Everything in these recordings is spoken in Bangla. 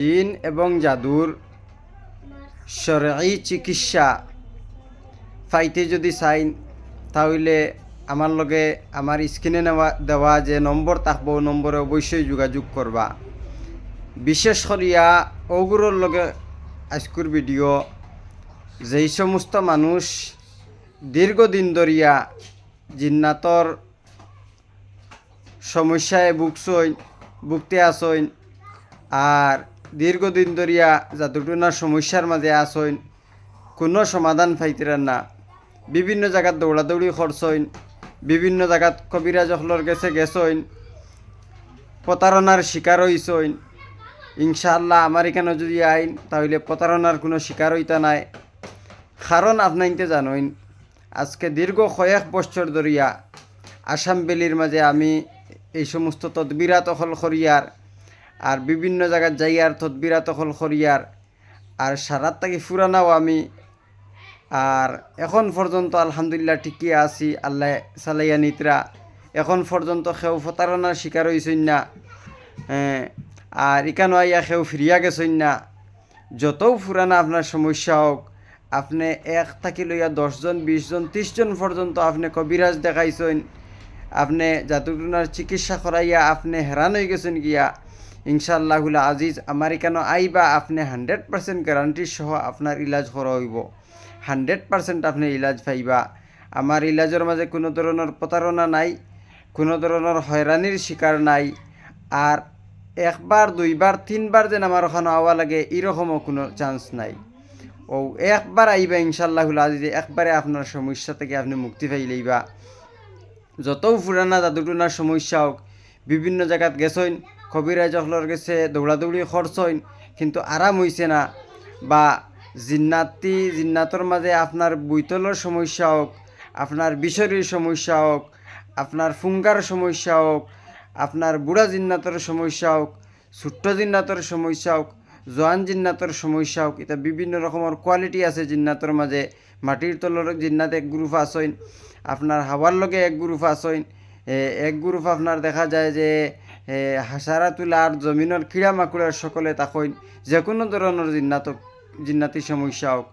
জিন এবং জাদুর শরঈ চিকিৎসা পাইতে যদি চাইন তাহলে আমার লগে আমার স্ক্রিনে দেওয়া যে নম্বর থাকবো নম্বরে অবশ্যই যোগাযোগ করবা। বিশেষ করিয়া ওগুলোর লগে আজকের ভিডিও যেই সমস্ত মানুষ দীর্ঘদিন ধরিয়া জিন্নাতর সমস্যায় ভুগতে আসইন আর দীর্ঘদিন ধরিয়া জাদুটনার সমস্যার মাঝে আসইন, কোনো সমাধান পাইতেরান না। বিভিন্ন জায়গাত দৌড়াদৌড়ি করছইন, বিভিন্ন জায়গাত কবিরাজ হলর গেছইন, প্রতারণার শিকার হইছইন। ইনশাআল্লাহ আমার এখানে যদি আইন তাহলে প্রতারণার কোনো শিকার হইতা নাই। কারণ আপনাইতে জানইন আজকে দীর্ঘ কয়েক বছর ধরিয়া আসাম ভ্যালির মাঝে আমি এই সমস্ত তদবিরাত হল করিয়ার আর বিভিন্ন জায়গায় যাইয়ার তদবিরাত হল করিয়ার আর সারাত থাকি ফুরানাও আমি আর এখন পর্যন্ত আলহামদুলিল্লাহ ঠিকই আছি। আল্লাহ চালাইয়া নিতরা এখন পর্যন্ত সেও প্রতারণার শিকার হইছইন না আর ইকানো আইয়া সেও ফিরিয়া গেছইন না। যতও ফুরানা আপনার সমস্যা হোক, আপনি এক থাকি লইয়া 10 জন 20 জন 30 জন পর্যন্ত আপনি কবিরাজ দেখাইছেন, আপনি জাদুটনার চিকিৎসা করাইয়া আপনি হেরান হয়ে গেছেন গিয়া। ইনশাআল্লাহুল আজিজ আমার এখানে আইবা আপনি 100% গ্যারান্টি সহ আপনার ইলাজ করা হইব। 100% আপনি ইলাজ পাইবা। আমার ইলাজের মাঝে কোনো ধরনের প্রতারণা নাই, কোনো ধরনের হয়রানির শিকার নাই। আর একবার দুইবার তিনবার যেন আমার ওখানে আওয়া লাগে এরকমও কোনো চান্স নাই। ও একবার আইবা ইনশাআল্লাহুল আজিজ, একবারে আপনার সমস্যা থেকে আপনি মুক্তি পাইলেইবা। যতও পুরানা জাদুটনার সমস্যা হোক, বিভিন্ন জায়গাত গেছইন, কবিরাজ হলর গেছে দৌড়াদৌড়ি খরচইন কিন্তু আরাম হইছে না, বা জিন্নাতর মাঝে আপনার বৈতলের সমস্যা হোক, আপনার বিষরের সমস্যা হোক, আপনার ফুঙ্গার সমস্যা হোক, আপনার বুড়া জিন্নাতর সমস্যা হোক, ছোট্ট জিন্নাতর সমস্যা হোক, জোয়ান জিন্নাতর সমস্যা হোক, এটা বিভিন্ন রকমের কোয়ালিটি আছে জিন্নাতর মাঝে। মাটির তলর জিন্নাত এক গ্রুপ আসইন, আপনার হাওয়ার লগে এক গ্রুপ আসইন, এক গ্রুপ আপনার দেখা যায় যে হাসারা তুলা আর জমিনের কিড়া মাকুড়ার সকলে তাকইন। যে কোনো ধরনের জিন্নাতি সমস্যা হোক,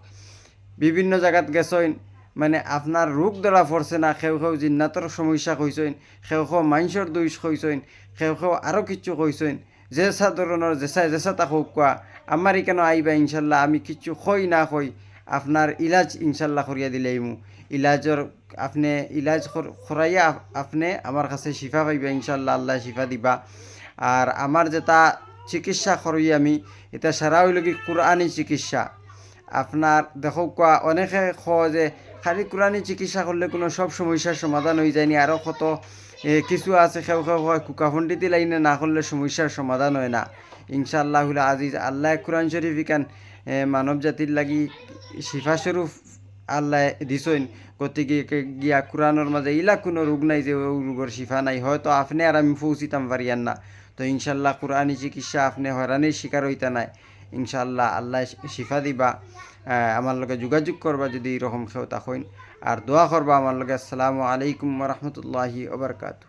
বিভিন্ন জায়গাত গেছইন, মানে আপনার রোগ ধরা পড়ছে না, কেউ জিন্নাতর সমস্যা কইসইন, কেউ মাইন্সর দইস কইসইন, কেউ আরও কিছু কইসইন। যেসা ধরনের যেসা তাকুক কোয়া আমার এখানে আইবা ইনশাল্লাহ আমি কিছু কই না কই আপনার ইলাজ ইনশাল্লাহ করিয়া দিলেইমু। ইলাজর আপনি ইলাজ করাইয়া আপনি আমার কাছে শিফা পাইবা ইনশাল্লাহ, আল্লাহ শিফা দিবা। আর আমার যেটা চিকিৎসা করি আমি এটা সারা হইল কি কোরআনি চিকিৎসা। আপনার দেখো কোয়া অনেকে যে খালি কোরআনি চিকিৎসা করলে কোনো সব সমস্যার সমাধান হয়ে যায়নি, আরও কত কিছু আছে কেউ হয় কুকাফন্ডিতে লাইনে না করলে সমস্যার সমাধান হয় না। ইনশাআল্লাহুল আজিজ আল্লাহ কোরআন শরীফ ইকান মানব জাতির লাগি শিফাস্বরূপ আল্লাহ দিছইন। গতিকে গিয়া কোরআনের মাঝে ইলা কোনো রোগ নাই যে রোগের শিফা নাই, হয়তো আপনি আর আমি পৌঁছিতাম পারিয়ান না। তো ইনশাল্লাহ কোরআনি চিকিৎসা আপনি হয়রানির শিকার হইতা নাই, ইনশাল্লাহ আল্লাহ শিফা দিবা। আমার লগে যোগাযোগ করবা যদি এরকম কেউ তখন, আর দোয়া করবা আমার লগে। আসসালামু আলাইকুম রহমতুল্লাহি ওবরকাতু।